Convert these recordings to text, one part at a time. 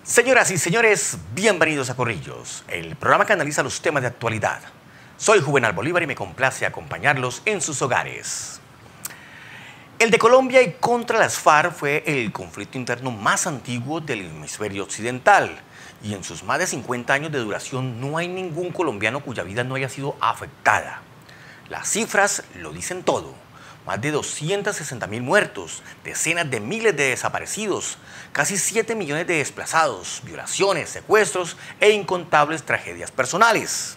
Señoras y señores, bienvenidos a Corrillos, el programa que analiza los temas de actualidad. Soy Juvenal Bolívar y me complace acompañarlos en sus hogares. El de Colombia y contra las FARC fue el conflicto interno más antiguo del hemisferio occidental y en sus más de 50 años de duración no hay ningún colombiano cuya vida no haya sido afectada. Las cifras lo dicen todo. Más de 260.000 muertos, decenas de miles de desaparecidos, casi 7 millones de desplazados, violaciones, secuestros e incontables tragedias personales.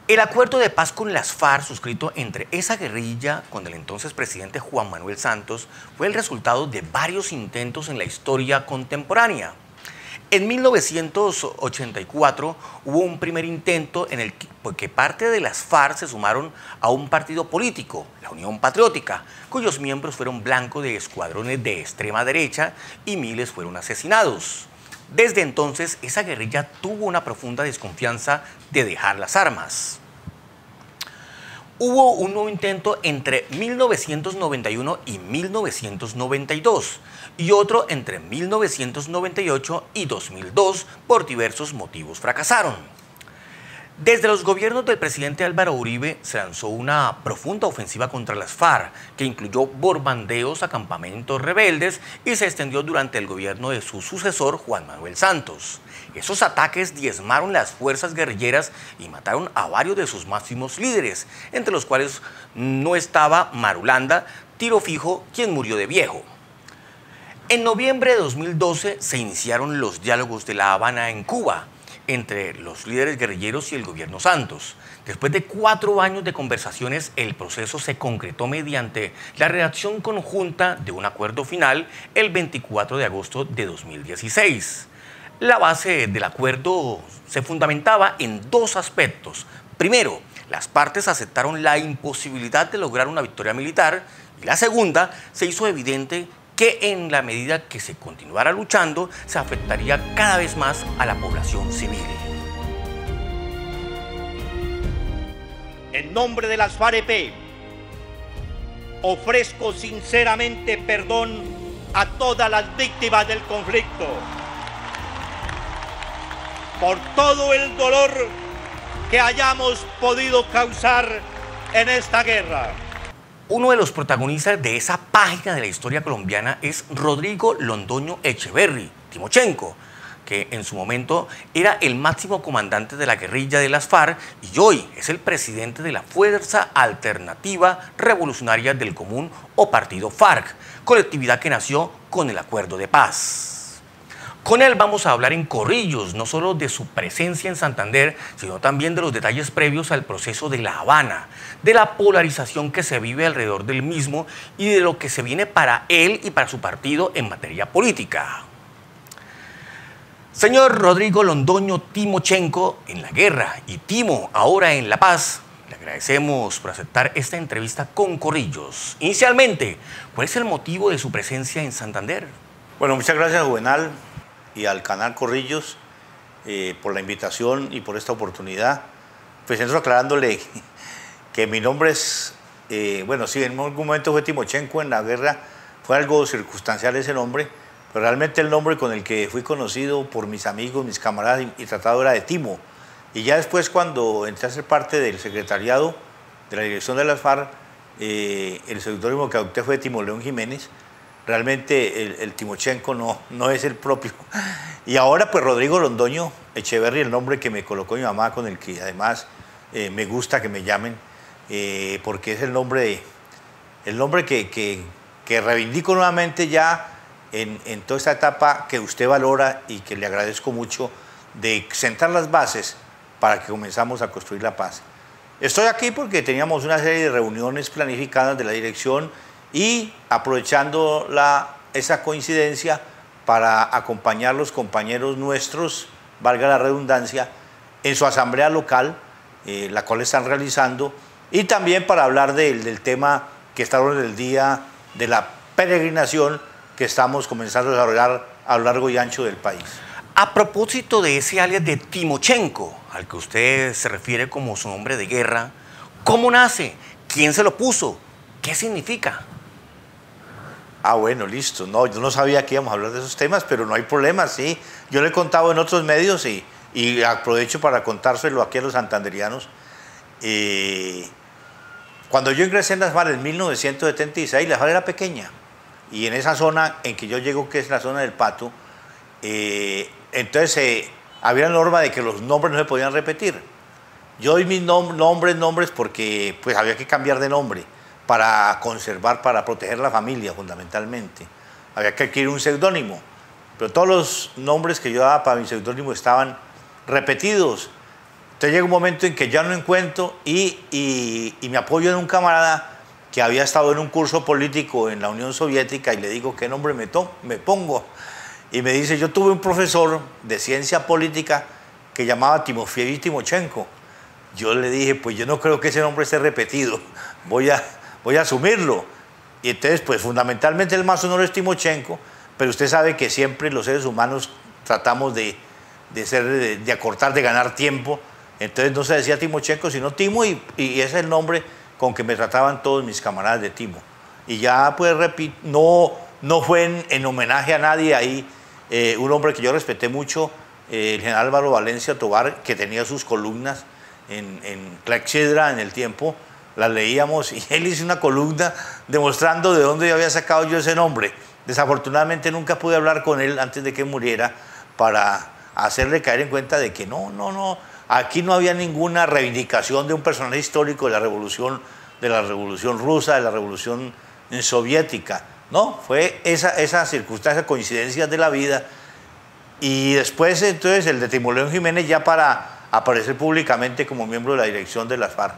El acuerdo de paz con las FARC suscrito entre esa guerrilla con el entonces presidente Juan Manuel Santos fue el resultado de varios intentos en la historia contemporánea. En 1984 hubo un primer intento en el que parte de las FARC se sumaron a un partido político, la Unión Patriótica, cuyos miembros fueron blanco de escuadrones de extrema derecha y miles fueron asesinados. Desde entonces, esa guerrilla tuvo una profunda desconfianza de dejar las armas. Hubo un nuevo intento entre 1991 y 1992 y otro entre 1998 y 2002 por diversos motivos fracasaron. Desde los gobiernos del presidente Álvaro Uribe se lanzó una profunda ofensiva contra las FARC que incluyó bombardeos a campamentos rebeldes y se extendió durante el gobierno de su sucesor Juan Manuel Santos. Esos ataques diezmaron las fuerzas guerrilleras y mataron a varios de sus máximos líderes, entre los cuales no estaba Marulanda, Tiro Fijo, quien murió de viejo. En noviembre de 2012 se iniciaron los diálogos de La Habana en Cuba, entre los líderes guerrilleros y el gobierno Santos. Después de 4 años de conversaciones, el proceso se concretó mediante la redacción conjunta de un acuerdo final el 24 de agosto de 2016. La base del acuerdo se fundamentaba en 2 aspectos. Primero, las partes aceptaron la imposibilidad de lograr una victoria militar y la segunda, se hizo evidente que en la medida que se continuara luchando, se afectaría cada vez más a la población civil. En nombre de las FAREP, ofrezco sinceramente perdón a todas las víctimas del conflicto por todo el dolor que hayamos podido causar en esta guerra. Uno de los protagonistas de esa página de la historia colombiana es Rodrigo Londoño Echeverry, Timochenko, que en su momento era el máximo comandante de la guerrilla de las FARC y hoy es el presidente de la Fuerza Alternativa Revolucionaria del Común o Partido FARC, colectividad que nació con el Acuerdo de Paz. Con él vamos a hablar en Corrillos, no solo de su presencia en Santander, sino también de los detalles previos al proceso de La Habana, de la polarización que se vive alrededor del mismo y de lo que se viene para él y para su partido en materia política. Señor Rodrigo Londoño Timochenko, en la guerra y Timo ahora en la paz, le agradecemos por aceptar esta entrevista con Corrillos. Inicialmente, ¿cuál es el motivo de su presencia en Santander? Bueno, muchas gracias, Juvenal, y al canal Corrillos por la invitación y por esta oportunidad. Pues entro aclarándole que mi nombre es, bueno, sí, en algún momento fue Timochenko en la guerra, fue algo circunstancial ese nombre, pero realmente el nombre con el que fui conocido por mis amigos, mis camaradas y tratado era de Timo. Y ya después, cuando entré a ser parte del secretariado de la dirección de las FARC, el seudónimo que adopté fue Timo León Jiménez. Realmente el Timochenko no es el propio. Y ahora pues Rodrigo Londoño Echeverry, el nombre que me colocó mi mamá, con el que además me gusta que me llamen, porque es el nombre que reivindico nuevamente ya en toda esta etapa que usted valora y que le agradezco mucho, de sentar las bases para que comenzamos a construir la paz. Estoy aquí porque teníamos una serie de reuniones planificadas de la dirección y aprovechando esa coincidencia para acompañar a los compañeros nuestros, valga la redundancia, en su asamblea local, la cual están realizando, y también para hablar del tema que está en el día de la peregrinación que estamos comenzando a desarrollar a lo largo y ancho del país. A propósito de ese alias de Timochenko, al que usted se refiere como su nombre de guerra, ¿cómo nace? ¿Quién se lo puso? ¿Qué significa? Ah, bueno, listo. No, yo no sabía que íbamos a hablar de esos temas, pero no hay problema, sí. Yo lo he contado en otros medios y aprovecho para contárselo aquí a los santanderianos. Cuando yo ingresé en las FARC en 1976, la FARC era pequeña. Y en esa zona en que yo llego, que es la zona del Pato, entonces había la norma de que los nombres no se podían repetir. Yo doy mis nombres porque pues había que cambiar de nombre para conservar, para proteger la familia fundamentalmente. Había que adquirir un seudónimo, pero todos los nombres que yo daba para mi seudónimo estaban repetidos. Entonces llega un momento en que ya no encuentro y me apoyo en un camarada que había estado en un curso político en la Unión Soviética y le digo qué nombre me pongo. Y me dice, yo tuve un profesor de ciencia política que llamaba Timofey Timochenko. Yo le dije, pues yo no creo que ese nombre esté repetido, voy a asumirlo. Y entonces, pues fundamentalmente el más sonoro es Timochenko, pero usted sabe que siempre los seres humanos tratamos de acortar, de ganar tiempo. Entonces no se decía Timochenko, sino Timo, y ese es el nombre con que me trataban todos mis camaradas de Timo. Y ya, pues, repito, no fue en homenaje a nadie ahí. Un hombre que yo respeté mucho, el general Álvaro Valencia Tobar, que tenía sus columnas en Clexidra en el tiempo, las leíamos y él hizo una columna demostrando de dónde yo había sacado yo ese nombre. Desafortunadamente nunca pude hablar con él antes de que muriera para hacerle caer en cuenta de que no, aquí no había ninguna reivindicación de un personaje histórico de la revolución rusa, de la revolución soviética. No, fue esa circunstancia, coincidencias de la vida. Y después entonces el de Timoleón Jiménez ya para aparecer públicamente como miembro de la dirección de las FARC.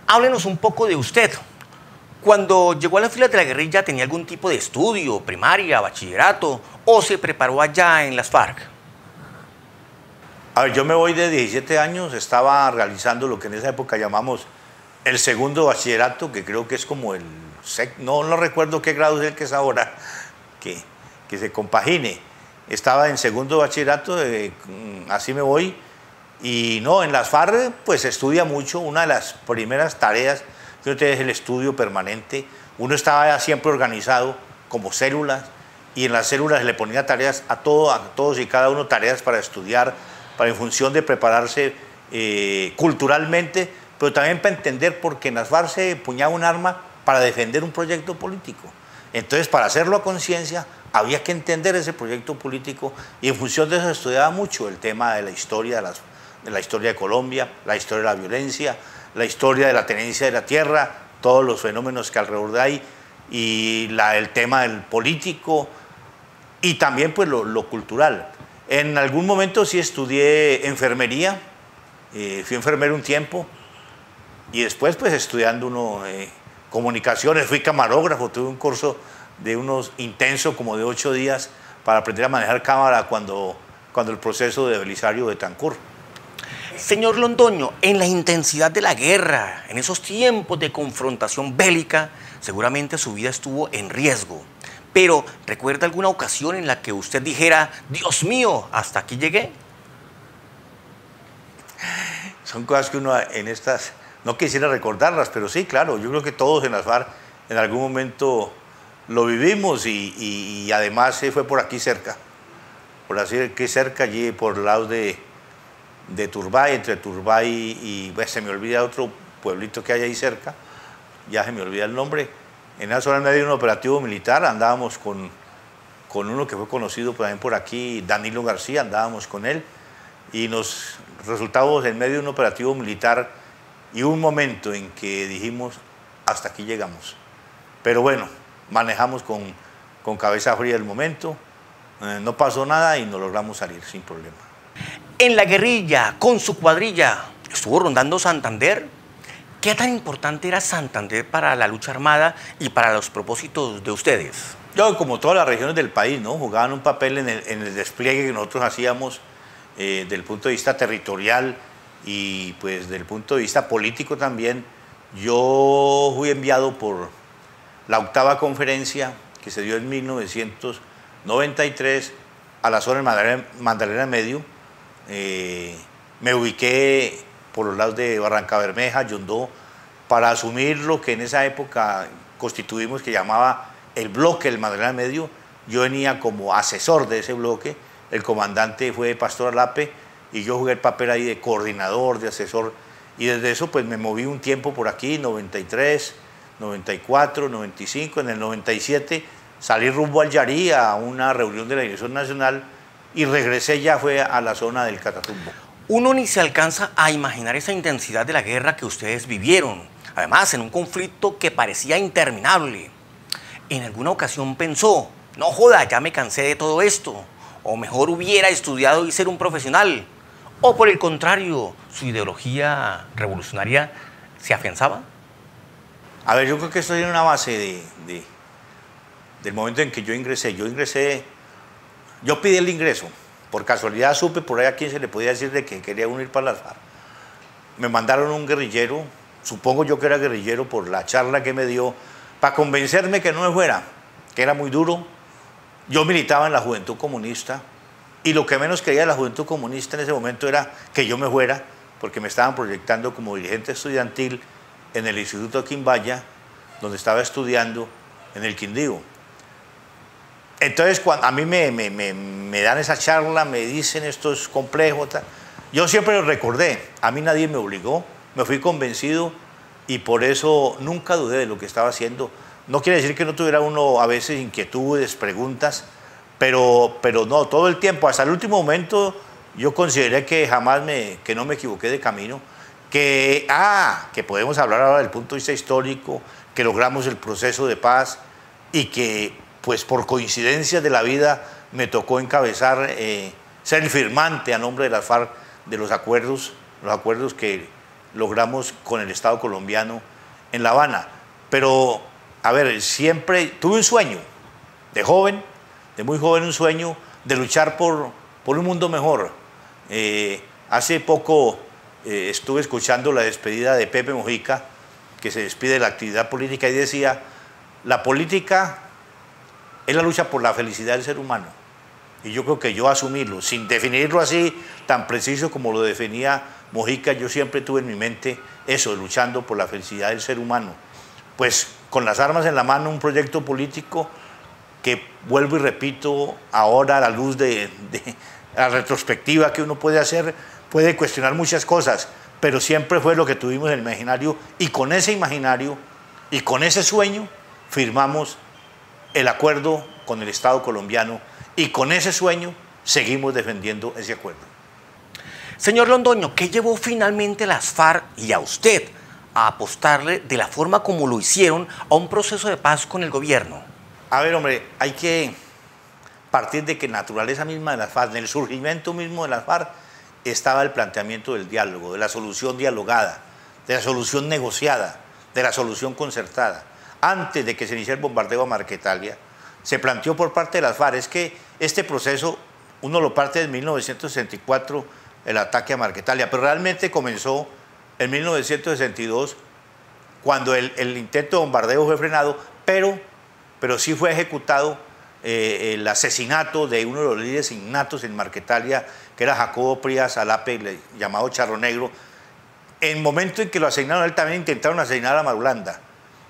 Háblenos un poco de usted. Cuando llegó a las filas de la guerrilla, ¿tenía algún tipo de estudio, primaria, bachillerato, o se preparó allá en las FARC? A ver, yo me voy de 17 años, estaba realizando lo que en esa época llamamos el segundo bachillerato, que creo que es como el no recuerdo qué grado es el que es ahora, que se compagine. Estaba en segundo bachillerato, así me voy. Y no, en las FARC pues se estudia mucho. Una de las primeras tareas que uno tiene es el estudio permanente. Uno estaba siempre organizado como células y en las células le ponía tareas a todos y cada uno, tareas para estudiar, para en función de prepararse culturalmente, pero también para entender, porque en las FARC se empuñaba un arma para defender un proyecto político. Entonces, para hacerlo a conciencia, había que entender ese proyecto político y en función de eso se estudiaba mucho el tema de la historia de Colombia, la historia de la violencia, la historia de la tenencia de la tierra, todos los fenómenos que alrededor de ahí, y el tema del político y también pues lo cultural. En algún momento sí estudié enfermería, fui enfermero un tiempo y después pues estudiando comunicaciones, fui camarógrafo, tuve un curso de intenso como de 8 días para aprender a manejar cámara cuando el proceso de Belisario Betancur. Señor Londoño, en la intensidad de la guerra, en esos tiempos de confrontación bélica, seguramente su vida estuvo en riesgo. Pero, ¿recuerda alguna ocasión en la que usted dijera, Dios mío, hasta aquí llegué? Son cosas que uno en estas no quisiera recordarlas, pero sí, claro, yo creo que todos en las FARC en algún momento lo vivimos y además fue por aquí cerca, allí por el lado de Turbay, entre Turbay y pues, se me olvida otro pueblito que hay ahí cerca, ya se me olvida el nombre. En esa zona en medio de un operativo militar andábamos con uno que fue conocido también por aquí, Danilo García, andábamos con él y nos resultábamos en medio de un operativo militar y un momento en que dijimos, hasta aquí llegamos. Pero bueno, manejamos con cabeza fría el momento, no pasó nada y nos logramos salir sin problema. En la guerrilla, con su cuadrilla, estuvo rondando Santander. ¿Qué tan importante era Santander para la lucha armada y para los propósitos de ustedes? Yo, como todas las regiones del país, ¿no? Jugaban un papel en el despliegue que nosotros hacíamos desde el punto de vista territorial y pues desde el punto de vista político también. Yo fui enviado por la 8ª conferencia que se dio en 1993 a la zona de Magdalena Medio. Me ubiqué por los lados de Barranca Bermeja, Yondó, para asumir lo que en esa época constituimos, que llamaba el bloque del Magdalena Medio. Yo venía como asesor de ese bloque, el comandante fue Pastor Alape y yo jugué el papel ahí de coordinador, de asesor, y desde eso pues me moví un tiempo por aquí, 93, 94, 95, en el 97 salí rumbo al Yarí a una reunión de la Dirección Nacional y regresé ya fue a la zona del Catatumbo. Uno ni se alcanza a imaginar esa intensidad de la guerra que ustedes vivieron, además en un conflicto que parecía interminable. ¿En alguna ocasión pensó, no joda, ya me cansé de todo esto, o mejor hubiera estudiado y ser un profesional? ¿O por el contrario, su ideología revolucionaria se afianzaba? A ver, yo creo que esto tiene una base del momento en que yo ingresé. Yo pedí el ingreso. Por casualidad supe por ahí a quién se le podía decir de que quería unir para las FARC. Me mandaron un guerrillero, supongo yo que era guerrillero por la charla que me dio, para convencerme que no me fuera, que era muy duro. Yo militaba en la Juventud Comunista y lo que menos quería la Juventud Comunista en ese momento era que yo me fuera, porque me estaban proyectando como dirigente estudiantil en el Instituto de Quimbaya, donde estaba estudiando en el Quindío. Entonces, cuando a mí me dan esa charla, me dicen esto es complejo, tal, yo siempre lo recordé, a mí nadie me obligó, me fui convencido y por eso nunca dudé de lo que estaba haciendo. No quiere decir que no tuviera uno a veces inquietudes, preguntas, pero no, todo el tiempo, hasta el último momento, yo consideré que que no me equivoqué de camino, que podemos hablar ahora del punto de vista histórico, que logramos el proceso de paz y que, pues por coincidencia de la vida, me tocó encabezar, ser el firmante a nombre de las FARC de los acuerdos que logramos con el Estado colombiano en La Habana. Pero, a ver, siempre tuve un sueño, de muy joven un sueño de luchar por un mundo mejor. Hace poco estuve escuchando la despedida de Pepe Mujica, que se despide de la actividad política y decía, la política es la lucha por la felicidad del ser humano. Y yo creo que yo asumirlo, sin definirlo así tan preciso como lo definía Mujica, yo siempre tuve en mi mente eso, luchando por la felicidad del ser humano. Pues con las armas en la mano, un proyecto político que, vuelvo y repito, ahora a la luz de la retrospectiva que uno puede hacer, puede cuestionar muchas cosas, pero siempre fue lo que tuvimos en el imaginario y con ese imaginario y con ese sueño firmamos el acuerdo con el Estado colombiano y con ese sueño seguimos defendiendo ese acuerdo. Señor Londoño, ¿qué llevó finalmente a las FARC y a usted a apostarle de la forma como lo hicieron a un proceso de paz con el gobierno? A ver, hombre, hay que partir de que la naturaleza misma de las FARC, en el surgimiento mismo de las FARC, estaba el planteamiento del diálogo, de la solución dialogada, de la solución negociada, de la solución concertada. Antes de que se iniciara el bombardeo a Marquetalia, se planteó por parte de las FARC, es que este proceso, uno lo parte en 1964, el ataque a Marquetalia, pero realmente comenzó en 1962, cuando el intento de bombardeo fue frenado, pero sí fue ejecutado el asesinato de uno de los líderes innatos en Marquetalia, que era Jacobo Prías Alape, llamado Charro Negro. En el momento en que lo asignaron a él, también intentaron asesinar a Marulanda.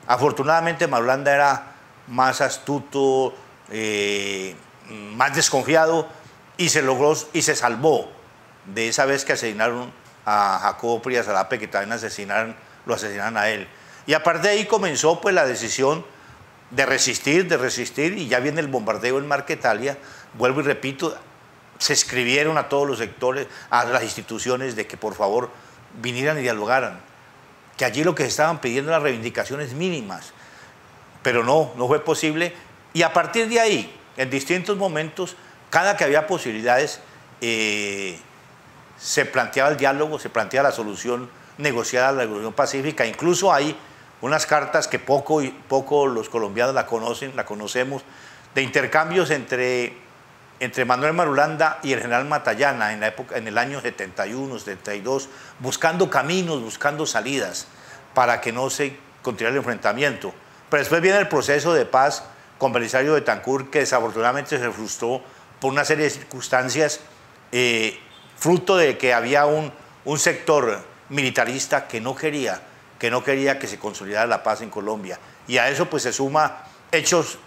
Afortunadamente Marulanda era más astuto, más desconfiado, y se logró y se salvó de esa vez que asesinaron a Jacobo Prías Alape, que también lo asesinaron a él. Y a partir de ahí comenzó pues la decisión de resistir, y ya viene el bombardeo en Marquetalia. Vuelvo y repito, se escribieron a todos los sectores, a las instituciones, de que por favor vinieran y dialogaran, que allí lo que se estaban pidiendo eran reivindicaciones mínimas, pero no fue posible. Y a partir de ahí, en distintos momentos, cada que había posibilidades, se planteaba el diálogo, se planteaba la solución negociada, la solución pacífica. Incluso hay unas cartas que poco los colombianos la conocemos, de intercambios entre Manuel Marulanda y el general Matallana en el año 71, 72, buscando caminos, buscando salidas para que no se continuara el enfrentamiento. Pero después viene el proceso de paz con Belisario Betancur, que desafortunadamente se frustró por una serie de circunstancias, fruto de que había un sector militarista que no quería que no quería que se consolidara la paz en Colombia. Y a eso pues se suma hechos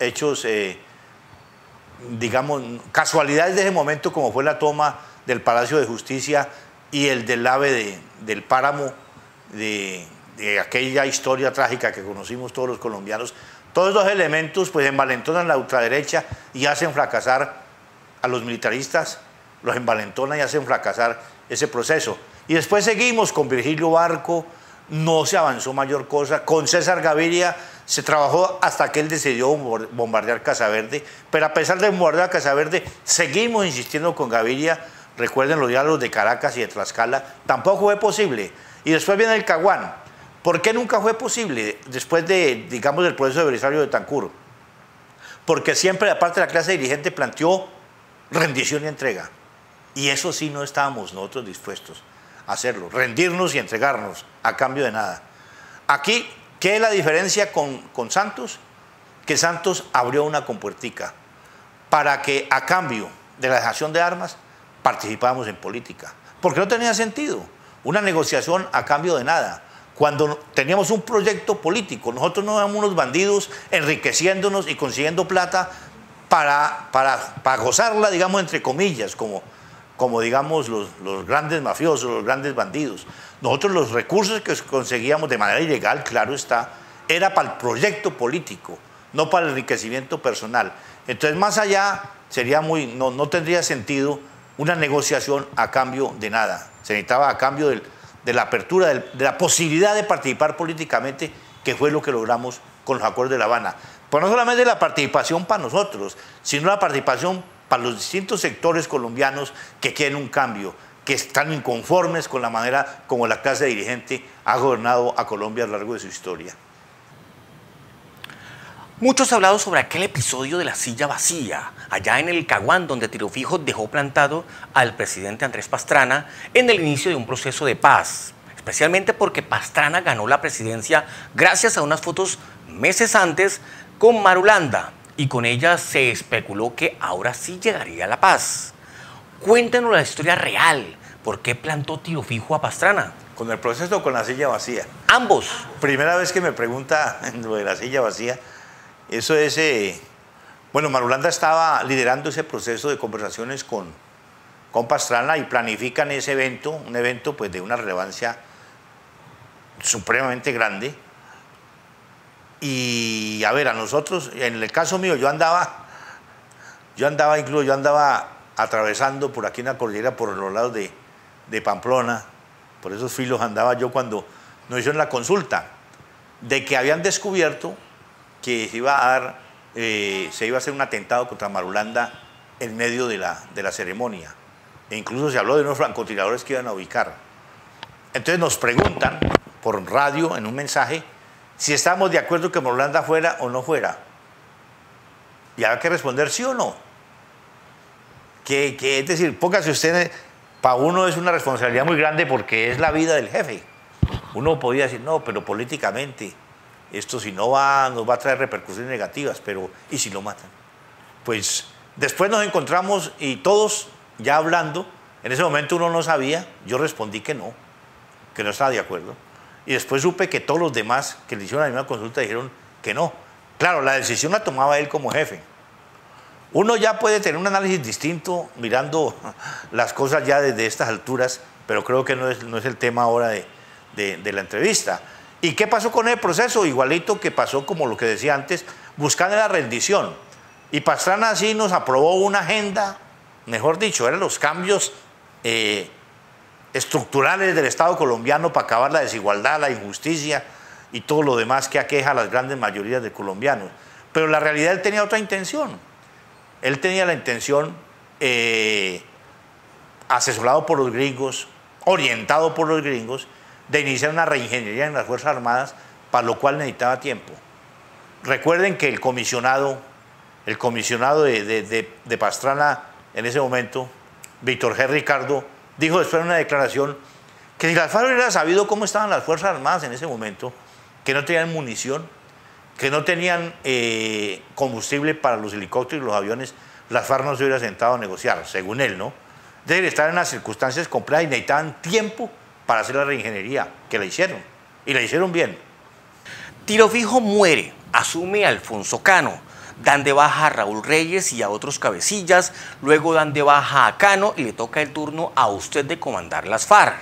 digamos, casualidades de ese momento, como fue la toma del Palacio de Justicia y el del AVE del Páramo, de aquella historia trágica que conocimos todos los colombianos. Todos los elementos pues envalentonan la ultraderecha y hacen fracasar a los militaristas, los envalentonan y hacen fracasar ese proceso. Y después seguimos con Virgilio Barco, no se avanzó mayor cosa, con César Gaviria se trabajó hasta que él decidió bombardear Casa Verde, pero a pesar de bombardear Casa Verde, seguimos insistiendo con Gaviria. Recuerden los diálogos de Caracas y de Tlaxcala, tampoco fue posible. Y después viene el Caguán. ¿Por qué nunca fue posible después de, digamos, del proceso de Belisario de Betancur? Porque siempre, aparte de la clase dirigente, planteó rendición y entrega. Y eso sí no estábamos nosotros dispuestos a hacerlo, rendirnos y entregarnos a cambio de nada. Aquí, ¿qué es la diferencia con Santos? Que Santos abrió una compuertica para que a cambio de la dejación de armas participáramos en política. Porque no tenía sentido una negociación a cambio de nada. Cuando teníamos un proyecto político, nosotros no éramos unos bandidos enriqueciéndonos y consiguiendo plata para gozarla, digamos, entre comillas, como digamos los grandes mafiosos, los grandes bandidos. Nosotros los recursos que conseguíamos de manera ilegal, claro está, era para el proyecto político, no para el enriquecimiento personal. Entonces, más allá, sería no tendría sentido una negociación a cambio de nada. Se necesitaba a cambio de la apertura, de la posibilidad de participar políticamente, que fue lo que logramos con los acuerdos de La Habana. Pues no solamente la participación para nosotros, sino la participación para los distintos sectores colombianos que quieren un cambio, que están inconformes con la manera como la clase dirigente ha gobernado a Colombia a lo largo de su historia. Muchos han hablado sobre aquel episodio de la silla vacía, allá en el Caguán, donde Tiro Fijo dejó plantado al presidente Andrés Pastrana en el inicio de un proceso de paz, especialmente porque Pastrana ganó la presidencia gracias a unas fotos meses antes con Marulanda, y con ella se especuló que ahora sí llegaría la paz. Cuéntenos la historia real, ¿por qué plantó Tiro Fijo a Pastrana? ¿Con el proceso o con la silla vacía? Ambos. Primera vez que me pregunta lo de la silla vacía. Eso es, bueno, Marulanda estaba liderando ese proceso de conversaciones con Pastrana y planifican ese evento, un evento pues de una relevancia supremamente grande. Y a ver, a nosotros, en el caso mío, yo andaba atravesando por aquí en la cordillera, por los lados de Pamplona, por esos filos andaba yo cuando nos hicieron la consulta de que habían descubierto que se iba a hacer un atentado contra Marulanda en medio de la ceremonia. E incluso se habló de unos francotiradores que iban a ubicar. Entonces nos preguntan por radio, en un mensaje, si estamos de acuerdo que Marulanda fuera o no fuera. Y había que responder sí o no. Es decir, póngase usted, para uno es una responsabilidad muy grande porque es la vida del jefe. Uno podía decir, no, pero políticamente esto si no va, nos va a traer repercusiones negativas, pero ¿y si lo matan? Pues después nos encontramos y todos ya hablando, en ese momento uno no sabía, yo respondí que no estaba de acuerdo. Y después supe que todos los demás que le hicieron la misma consulta dijeron que no. Claro, la decisión la tomaba él como jefe. Uno ya puede tener un análisis distinto mirando las cosas ya desde estas alturas, pero creo que no es el tema ahora de la entrevista. ¿Y qué pasó con el proceso? Igualito que pasó, como lo que decía antes, buscando la rendición. Y Pastrana así nos aprobó una agenda, mejor dicho, eran los cambios estructurales del Estado colombiano para acabar la desigualdad, la injusticia y todo lo demás que aqueja a las grandes mayorías de colombianos. Pero la realidad, él tenía otra intención. Él tenía la intención, asesorado por los gringos, orientado por los gringos, de iniciar una reingeniería en las Fuerzas Armadas, para lo cual necesitaba tiempo. Recuerden que el comisionado de Pastrana en ese momento, Víctor G. Ricardo, dijo después en una declaración que si las FARC hubieran sabido cómo estaban las Fuerzas Armadas en ese momento, que no tenían munición, que no tenían combustible para los helicópteros y los aviones, las FARC no se hubieran sentado a negociar, según él, ¿no? Deben estar en las circunstancias complejas y necesitaban tiempo para hacer la reingeniería, que la hicieron. y la hicieron bien. Tiro Fijo muere, asume Alfonso Cano, dan de baja a Raúl Reyes y a otros cabecillas, luego dan de baja a Cano y le toca el turno a usted de comandar las FARC.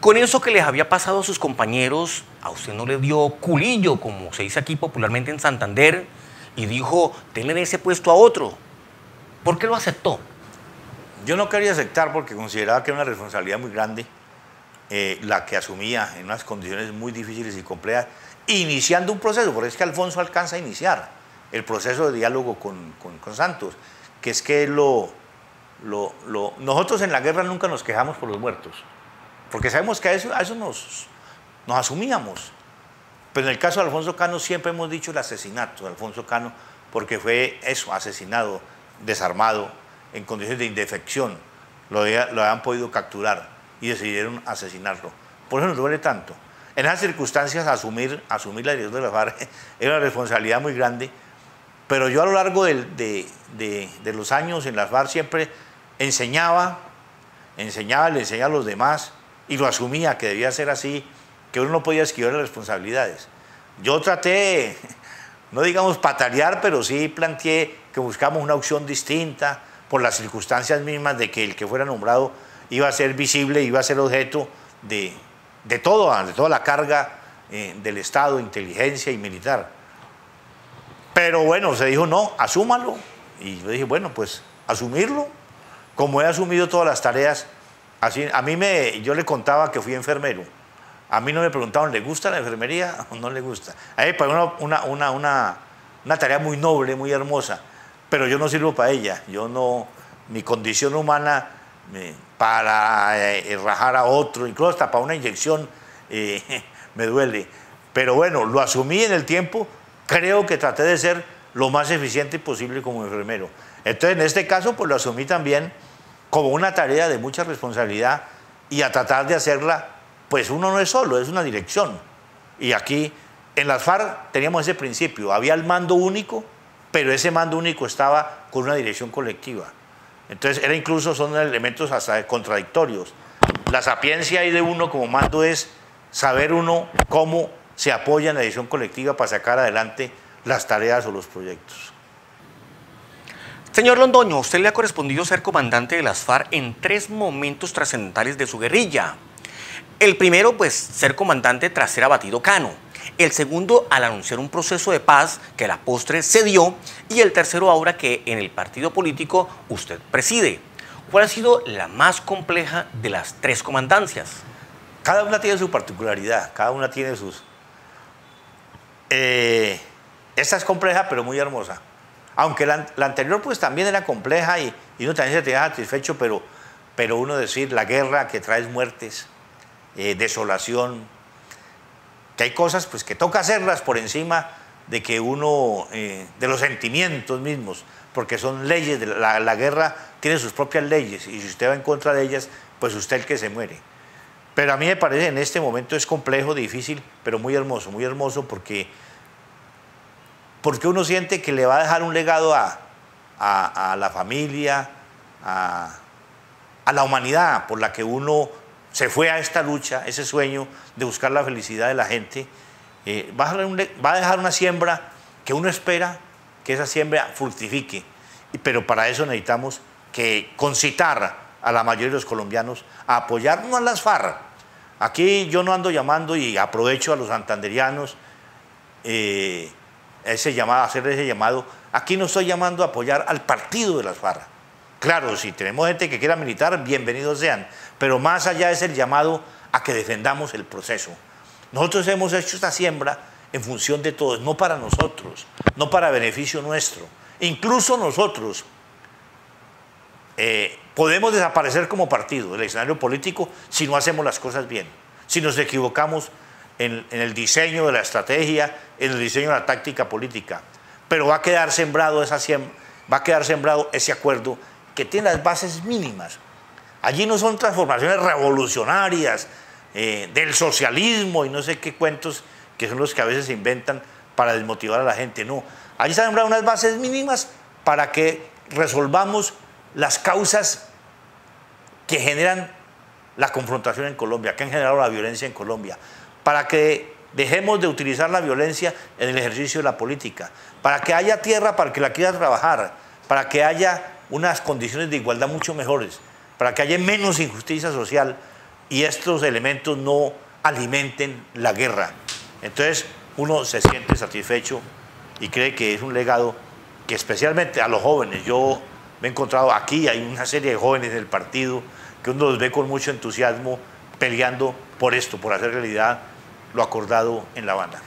Con eso que les había pasado a sus compañeros, a usted no le dio culillo, como se dice aquí popularmente en Santander, y dijo, denle ese puesto a otro. ¿Por qué lo aceptó? Yo no quería aceptar porque consideraba que era una responsabilidad muy grande la que asumía en unas condiciones muy difíciles y complejas, iniciando un proceso, porque es que Alfonso alcanza a iniciar el proceso de diálogo con Santos, que es que nosotros en la guerra nunca nos quejamos por los muertos, porque sabemos que a eso nos asumíamos. Pero en el caso de Alfonso Cano siempre hemos dicho el asesinato de Alfonso Cano, porque fue eso, asesinado, desarmado, en condiciones de indefección, lo habían podido capturar y decidieron asesinarlo. Por eso nos duele tanto. En esas circunstancias asumir la dirección de la FARC era una responsabilidad muy grande, pero yo a lo largo de los años en la FARC siempre le enseñaba a los demás y lo asumía que debía ser así, que uno no podía esquivar las responsabilidades. Yo traté, no digamos patalear, pero sí planteé que buscamos una opción distinta por las circunstancias mismas de que el que fuera nombrado iba a ser visible, iba a ser objeto de toda la carga del Estado, inteligencia y militar. Pero bueno, se dijo, no, asúmalo. Y yo dije, bueno, pues asumirlo, como he asumido todas las tareas. Así, yo le contaba que fui enfermero. A mí no me preguntaban, ¿le gusta la enfermería o no le gusta? A mí me pareció una tarea muy noble, muy hermosa, pero yo no sirvo para ella. Mi condición humana para rajar a otro, incluso hasta para una inyección, me duele. Pero bueno, lo asumí en el tiempo, creo que traté de ser lo más eficiente posible como enfermero. Entonces, en este caso, pues lo asumí también como una tarea de mucha responsabilidad y a tratar de hacerla, pues uno no es solo, es una dirección. Y aquí, en las FARC, teníamos ese principio, había el mando único, pero ese mando único estaba con una dirección colectiva. Entonces, son elementos hasta contradictorios. La sapiencia ahí de uno como mando es saber uno cómo se apoya en la dirección colectiva para sacar adelante las tareas o los proyectos. Señor Londoño, a usted le ha correspondido ser comandante de las FARC en 3 momentos trascendentales de su guerrilla. El primero, pues, ser comandante tras ser abatido Cano. El segundo, al anunciar un proceso de paz que a la postre se dio. Y el tercero, ahora que en el partido político usted preside. ¿Cuál ha sido la más compleja de las 3 comandancias? Cada una tiene su particularidad, cada una tiene sus... Esta es compleja, pero muy hermosa. Aunque la anterior pues también era compleja y uno también se tenía satisfecho, pero uno decir, la guerra que trae muertes, desolación, que hay cosas pues que toca hacerlas por encima de que uno, de los sentimientos mismos, porque son leyes, la guerra tiene sus propias leyes y si usted va en contra de ellas, pues usted es el que se muere. Pero a mí me parece en este momento es complejo, difícil, pero muy hermoso porque uno siente que le va a dejar un legado a la familia, a la humanidad por la que uno se fue a esta lucha, ese sueño de buscar la felicidad de la gente. Va a dejar una siembra que uno espera que esa siembra fructifique, pero para eso necesitamos concitar a la mayoría de los colombianos a apoyarnos a las FARC. Aquí yo no ando llamando y aprovecho a los santanderianos hacer ese llamado. Aquí no estoy llamando a apoyar al partido de las FARC. Claro, si tenemos gente que quiera militar, bienvenidos sean, pero más allá es el llamado a que defendamos el proceso. Nosotros hemos hecho esta siembra en función de todos, no para nosotros, no para beneficio nuestro. Incluso nosotros podemos desaparecer como partido del escenario político si no hacemos las cosas bien, si nos equivocamos en el diseño de la estrategia, en el diseño de la táctica política. Pero va a quedar sembrado ese acuerdo que tiene las bases mínimas. Allí no son transformaciones revolucionarias del socialismo y no sé qué cuentos que son los que a veces se inventan para desmotivar a la gente. No, allí se han sembrado unas bases mínimas para que resolvamos las causas que generan la confrontación en Colombia, que han generado la violencia en Colombia, para que dejemos de utilizar la violencia en el ejercicio de la política, para que haya tierra para que la quiera trabajar, para que haya unas condiciones de igualdad mucho mejores, para que haya menos injusticia social y estos elementos no alimenten la guerra. Entonces uno se siente satisfecho y cree que es un legado que especialmente a los jóvenes, yo me he encontrado aquí, hay una serie de jóvenes del partido que uno los ve con mucho entusiasmo peleando por esto, por hacer realidad lo acordado en La Habana.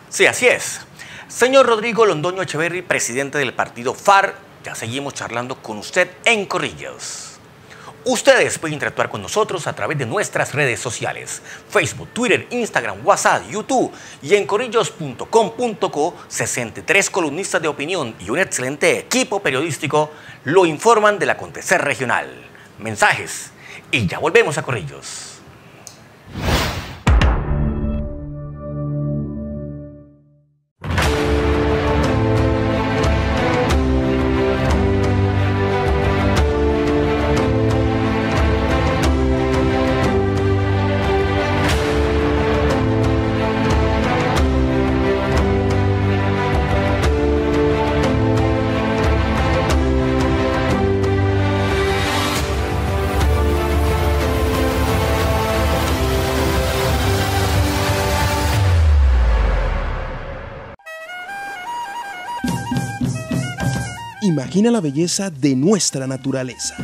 Sí, así es. Señor Rodrigo Londoño Echeverry, presidente del partido FARC, ya seguimos charlando con usted en Corrillos. Ustedes pueden interactuar con nosotros a través de nuestras redes sociales, Facebook, Twitter, Instagram, WhatsApp, YouTube y en corrillos.com.co. 63 columnistas de opinión y un excelente equipo periodístico lo informan del acontecer regional. Mensajes y ya volvemos a Corrillos. Imagina la belleza de nuestra naturaleza,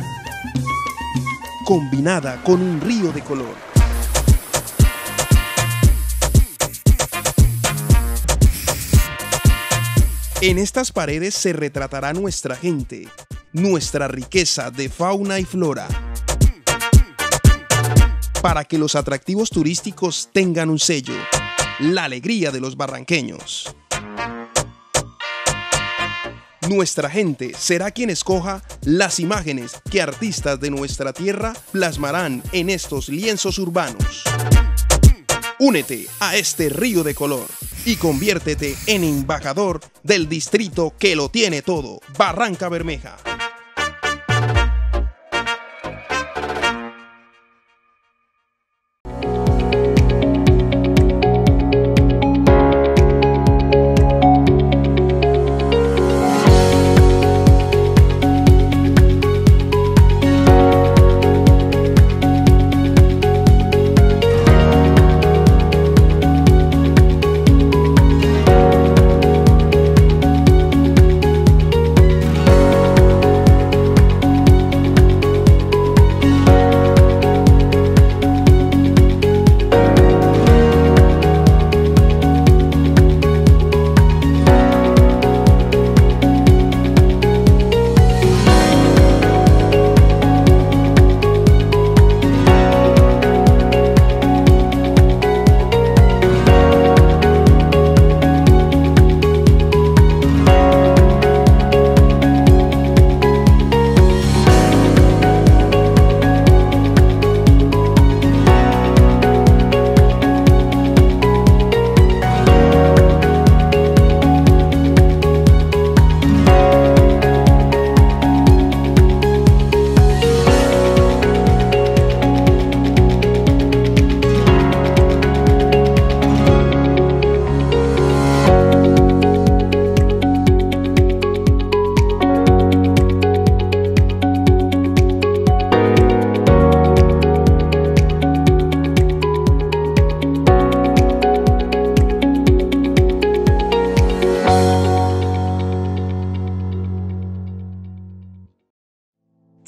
combinada con un río de color. En estas paredes se retratará nuestra gente, nuestra riqueza de fauna y flora, para que los atractivos turísticos tengan un sello, la alegría de los barranqueños. Nuestra gente será quien escoja las imágenes que artistas de nuestra tierra plasmarán en estos lienzos urbanos. Únete a este río de color y conviértete en embajador del distrito que lo tiene todo, Barranca Bermeja.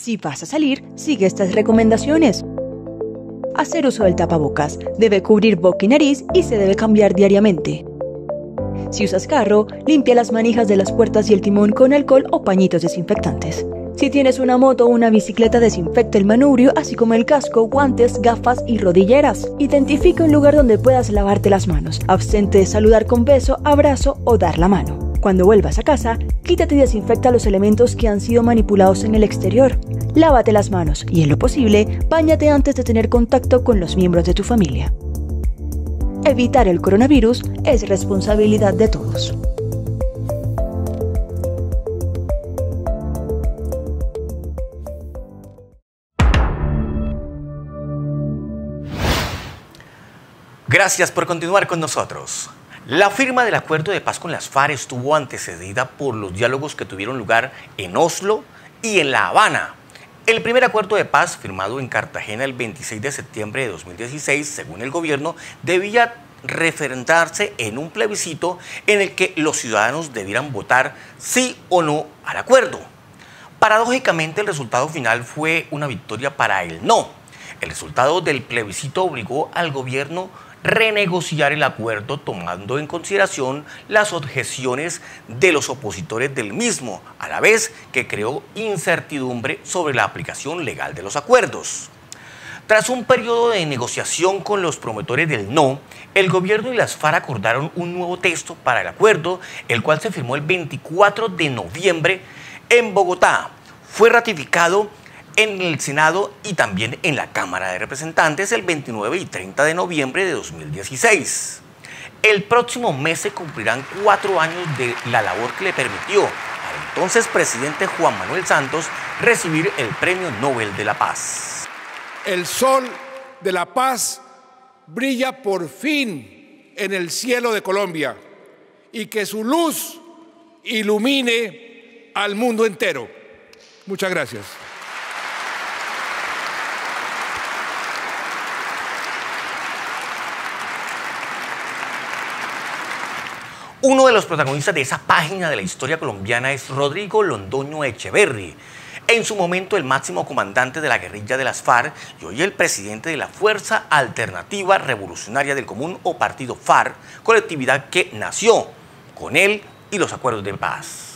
Si vas a salir, sigue estas recomendaciones. Hacer uso del tapabocas. Debe cubrir boca y nariz y se debe cambiar diariamente. Si usas carro, limpia las manijas de las puertas y el timón con alcohol o pañitos desinfectantes. Si tienes una moto o una bicicleta, desinfecta el manubrio, así como el casco, guantes, gafas y rodilleras. Identifica un lugar donde puedas lavarte las manos. Abstente de saludar con beso, abrazo o dar la mano. Cuando vuelvas a casa, quítate y desinfecta los elementos que han sido manipulados en el exterior. Lávate las manos y, en lo posible, báñate antes de tener contacto con los miembros de tu familia. Evitar el coronavirus es responsabilidad de todos. Gracias por continuar con nosotros. La firma del acuerdo de paz con las FARC estuvo antecedida por los diálogos que tuvieron lugar en Oslo y en La Habana. El primer acuerdo de paz, firmado en Cartagena el 26 de septiembre de 2016, según el gobierno, debía referendarse en un plebiscito en el que los ciudadanos debieran votar sí o no al acuerdo. Paradójicamente, el resultado final fue una victoria para el no. El resultado del plebiscito obligó al gobierno renegociar el acuerdo tomando en consideración las objeciones de los opositores del mismo, a la vez que creó incertidumbre sobre la aplicación legal de los acuerdos. Tras un periodo de negociación con los promotores del no, el gobierno y las FARC acordaron un nuevo texto para el acuerdo, el cual se firmó el 24 de noviembre en Bogotá. Fue ratificado en el Senado y también en la Cámara de Representantes el 29 y 30 de noviembre de 2016. El próximo mes se cumplirán 4 años de la labor que le permitió al entonces presidente Juan Manuel Santos recibir el Premio Nobel de la Paz. El sol de la paz brilla por fin en el cielo de Colombia y que su luz ilumine al mundo entero. Muchas gracias. Uno de los protagonistas de esa página de la historia colombiana es Rodrigo Londoño Echeverri, en su momento el máximo comandante de la guerrilla de las FARC y hoy el presidente de la Fuerza Alternativa Revolucionaria del Común o Partido FARC, colectividad que nació con él y los acuerdos de paz.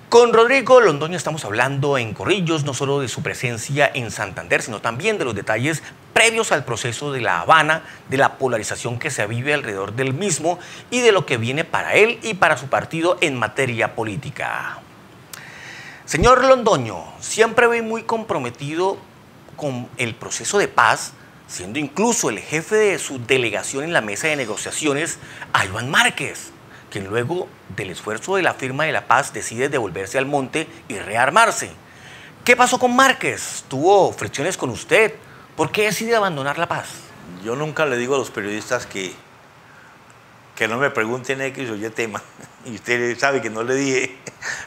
Con Rodrigo Londoño estamos hablando en Corrillos no solo de su presencia en Santander, sino también de los detalles previos al proceso de La Habana, de la polarización que se vive alrededor del mismo y de lo que viene para él y para su partido en materia política. Señor Londoño, siempre ve muy comprometido con el proceso de paz, siendo incluso el jefe de su delegación en la mesa de negociaciones a Iván Márquez, quien luego del esfuerzo de la firma de la paz decide devolverse al monte y rearmarse. ¿Qué pasó con Márquez? ¿Tuvo fricciones con usted? ¿Por qué decide abandonar la paz? Yo nunca le digo a los periodistas que no me pregunten X o Y tema, y usted sabe que no le dije,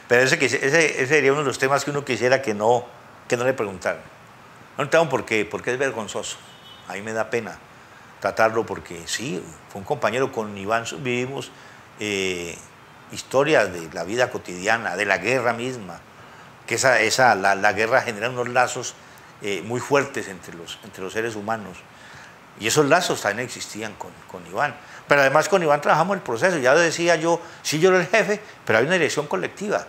pero ese sería uno de los temas que uno quisiera que no le preguntaran. No tengo por qué, porque es vergonzoso, a mí me da pena tratarlo porque sí, fue un compañero, con Iván vivimos historias de la vida cotidiana, de la guerra misma, que la guerra genera unos lazos muy fuertes entre los seres humanos, y esos lazos también existían con Iván. Pero además con Iván trabajamos el proceso, ya lo decía yo, sí, yo era el jefe, pero hay una dirección colectiva.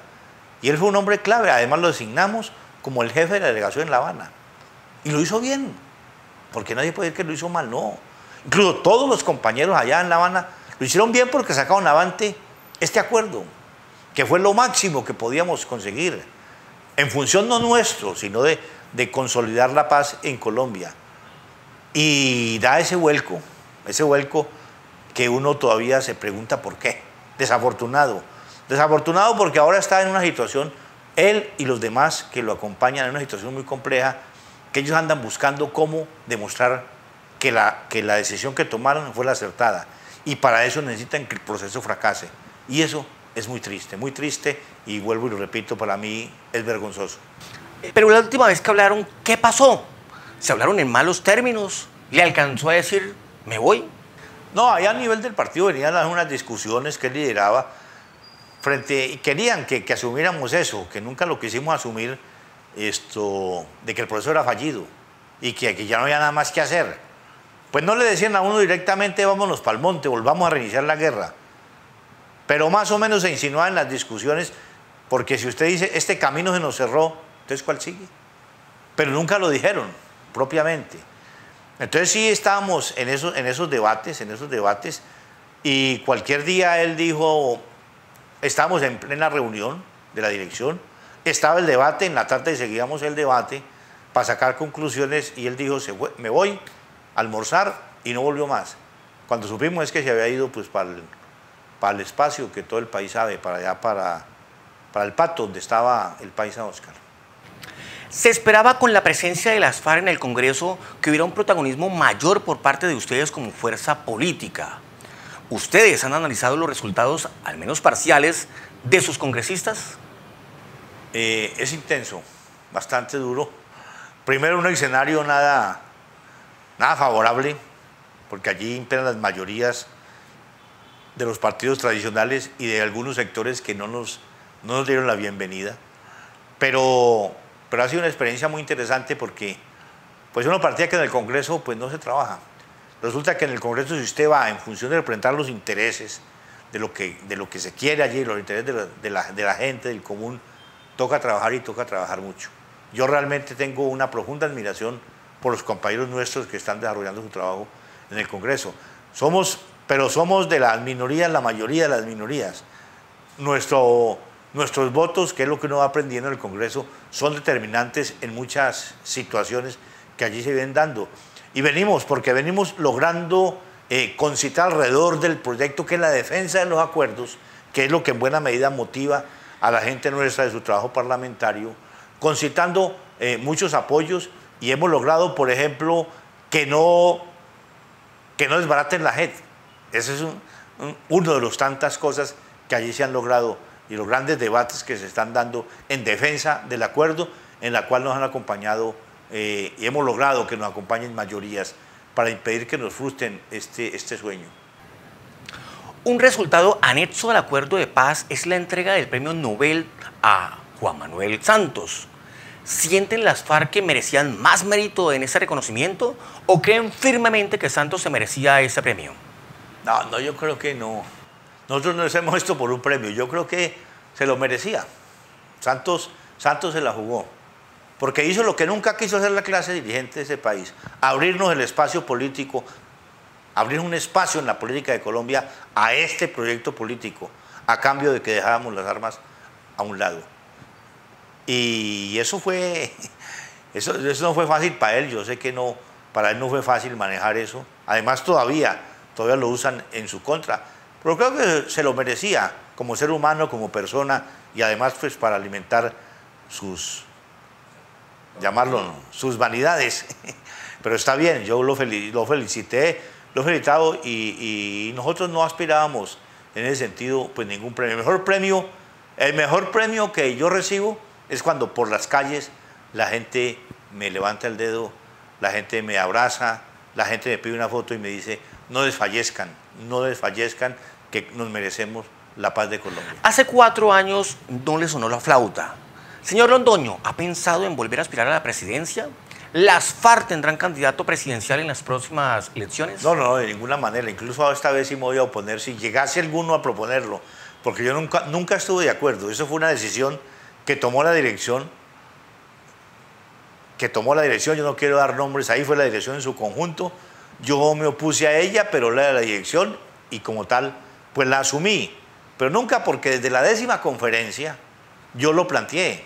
Y él fue un hombre clave, además lo designamos como el jefe de la delegación en La Habana. Y lo hizo bien, porque nadie puede decir que lo hizo mal, no. Incluso todos los compañeros allá en La Habana lo hicieron bien porque sacaron avante este acuerdo, que fue lo máximo que podíamos conseguir, en función no nuestro, sino de consolidar la paz en Colombia. Y da ese vuelco que uno todavía se pregunta por qué. Desafortunado porque ahora está en una situación, él y los demás que lo acompañan, en una situación muy compleja, que ellos andan buscando cómo demostrar que la decisión que tomaron fue la acertada, y para eso necesitan que el proceso fracase, y eso es muy triste, y vuelvo y lo repito, para mí es vergonzoso. Pero la última vez que hablaron, ¿qué pasó? ¿Se hablaron en malos términos? ¿Le alcanzó a decir, me voy? No, allá a nivel del partido venían unas discusiones que él lideraba y querían que asumiéramos eso, que nunca lo quisimos asumir, de que el proceso era fallido y que ya no había nada más que hacer. Pues no le decían a uno directamente, vámonos para el monte, volvamos a reiniciar la guerra. Pero más o menos se insinuaban en las discusiones, porque si usted dice, este camino se nos cerró, entonces ¿cuál sigue? Pero nunca lo dijeron propiamente. Entonces sí estábamos en esos debates, y cualquier día él dijo, estábamos en plena reunión de la dirección, estaba el debate, en la tarde seguíamos el debate para sacar conclusiones, y él dijo, me voy a almorzar, y no volvió más. Cuando supimos es que se había ido pues para el espacio que todo el país sabe, para allá, para el Pato, donde estaba el paisa Oscar. Se esperaba con la presencia de las FARC en el Congreso que hubiera un protagonismo mayor por parte de ustedes como fuerza política. ¿Ustedes han analizado los resultados, al menos parciales, de sus congresistas? Es intenso, bastante duro. Primero, un escenario nada favorable, porque allí imperan las mayorías de los partidos tradicionales y de algunos sectores que no nos dieron la bienvenida. Pero ha sido una experiencia muy interesante porque pues uno partía que en el Congreso pues no se trabaja. Resulta que en el Congreso, si usted va en función de representar los intereses de lo que se quiere allí, los intereses de la gente, del común, toca trabajar y toca trabajar mucho. Yo realmente tengo una profunda admiración por los compañeros nuestros que están desarrollando su trabajo en el Congreso. Pero somos de las minorías, la mayoría de las minorías. Nuestros votos, que es lo que uno va aprendiendo en el Congreso, son determinantes en muchas situaciones que allí se vienen dando. Y venimos logrando concitar alrededor del proyecto que es la defensa de los acuerdos, que es lo que en buena medida motiva a la gente nuestra de su trabajo parlamentario, concitando muchos apoyos, y hemos logrado, por ejemplo, que no desbaraten la JET. Ese es uno de las tantas cosas que allí se han logrado y los grandes debates que se están dando en defensa del acuerdo, en la cual nos han acompañado y hemos logrado que nos acompañen mayorías para impedir que nos frustren este sueño. Un resultado anexo al acuerdo de paz es la entrega del premio Nobel a Juan Manuel Santos. ¿Sienten las FARC que merecían más mérito en ese reconocimiento o creen firmemente que Santos se merecía ese premio? No, yo creo que no. Nosotros no hacemos esto por un premio. Yo creo que se lo merecía. Santos se la jugó. Porque hizo lo que nunca quiso hacer la clase dirigente de ese país. Abrirnos el espacio político, abrir un espacio en la política de Colombia a este proyecto político, a cambio de que dejáramos las armas a un lado. Y eso no fue fácil para él. Yo sé que no, para él no fue fácil manejar eso. Además todavía lo usan en su contra. Pero creo que se lo merecía como ser humano, como persona, y además pues para alimentar sus vanidades. Pero está bien, yo lo felicité, lo he felicitado y nosotros no aspirábamos en ese sentido pues ningún premio. El mejor premio que yo recibo es cuando por las calles la gente me levanta el dedo, la gente me abraza, la gente me pide una foto y me dice: no desfallezcan, que nos merecemos la paz de Colombia. Hace 4 años no le sonó la flauta. Señor Londoño, ¿ha pensado en volver a aspirar a la presidencia? ¿Las FARC tendrán candidato presidencial en las próximas elecciones? No, de ninguna manera. Incluso esta vez sí me voy a oponer, si llegase alguno a proponerlo, porque yo nunca estuve de acuerdo. Eso fue una decisión que tomó la dirección, yo no quiero dar nombres, ahí fue la dirección en su conjunto. Yo me opuse a ella, pero la dirección, y como tal, pues la asumí. Pero nunca, porque desde la 10ª conferencia yo lo planteé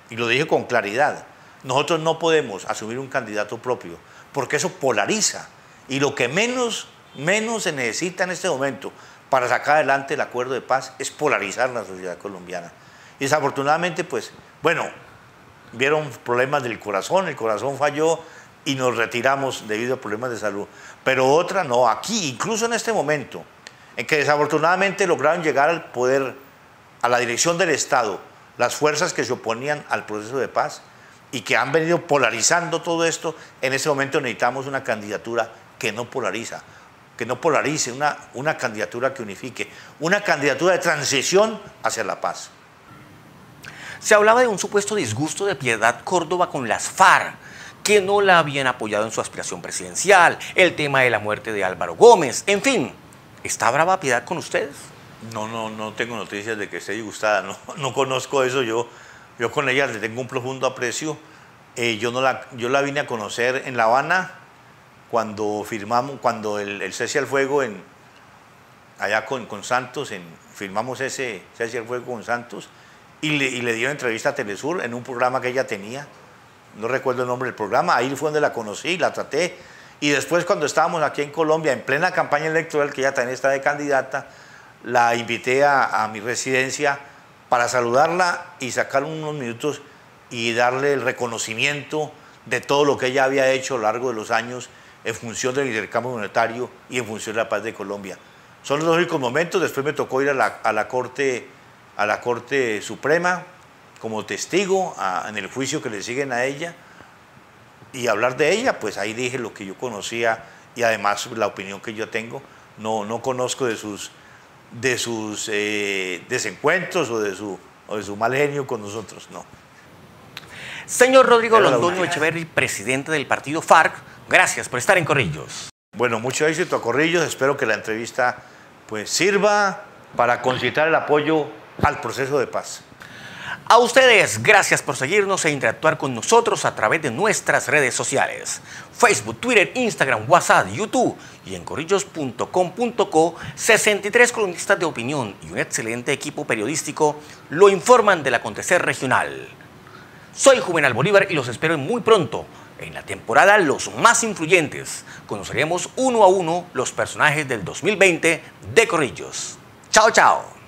y lo dije con claridad. Nosotros no podemos asumir un candidato propio, porque eso polariza. Y lo que menos se necesita en este momento para sacar adelante el acuerdo de paz es polarizar la sociedad colombiana. Y desafortunadamente, pues, bueno, vieron problemas del corazón, el corazón falló y nos retiramos debido a problemas de salud. Pero otra no, aquí, incluso en este momento, en que desafortunadamente lograron llegar al poder, a la dirección del Estado, las fuerzas que se oponían al proceso de paz y que han venido polarizando todo esto, en este momento necesitamos una candidatura que no polarice, una candidatura que unifique, una candidatura de transición hacia la paz. Se hablaba de un supuesto disgusto de Piedad Córdoba con las FARC, que no la habían apoyado en su aspiración presidencial, el tema de la muerte de Álvaro Gómez, en fin. ¿Está brava Piedad con ustedes? No tengo noticias de que esté disgustada, no conozco eso, yo con ella le tengo un profundo aprecio. Yo la vine a conocer en La Habana cuando el cese al fuego allá con Santos, firmamos ese cese al fuego con Santos, y le dio entrevista a Telesur en un programa que ella tenía, no recuerdo el nombre del programa, ahí fue donde la conocí, la traté, y después cuando estábamos aquí en Colombia, en plena campaña electoral, que ella también está de candidata, la invité a mi residencia para saludarla y sacar unos minutos y darle el reconocimiento de todo lo que ella había hecho a lo largo de los años en función del intercambio monetario y en función de la paz de Colombia. Son los únicos momentos. Después me tocó ir a la Corte Suprema como testigo en el juicio que le siguen a ella y hablar de ella. Pues ahí dije lo que yo conocía y además la opinión que yo tengo. No conozco de sus desencuentros o de su mal genio con nosotros, no. Señor Rodrigo Londoño Echeverri, presidente del partido FARC, gracias por estar en Corrillos. Bueno, mucho éxito a Corrillos. Espero que la entrevista pues sirva para concitar el apoyo al proceso de paz. A ustedes, gracias por seguirnos e interactuar con nosotros a través de nuestras redes sociales. Facebook, Twitter, Instagram, WhatsApp, YouTube y en corrillos.com.co, 63 columnistas de opinión y un excelente equipo periodístico lo informan del acontecer regional. Soy Juvenal Bolívar y los espero muy pronto. En la temporada Los Más Influyentes conoceremos uno a uno los personajes del 2020 de Corrillos. Chao, chao.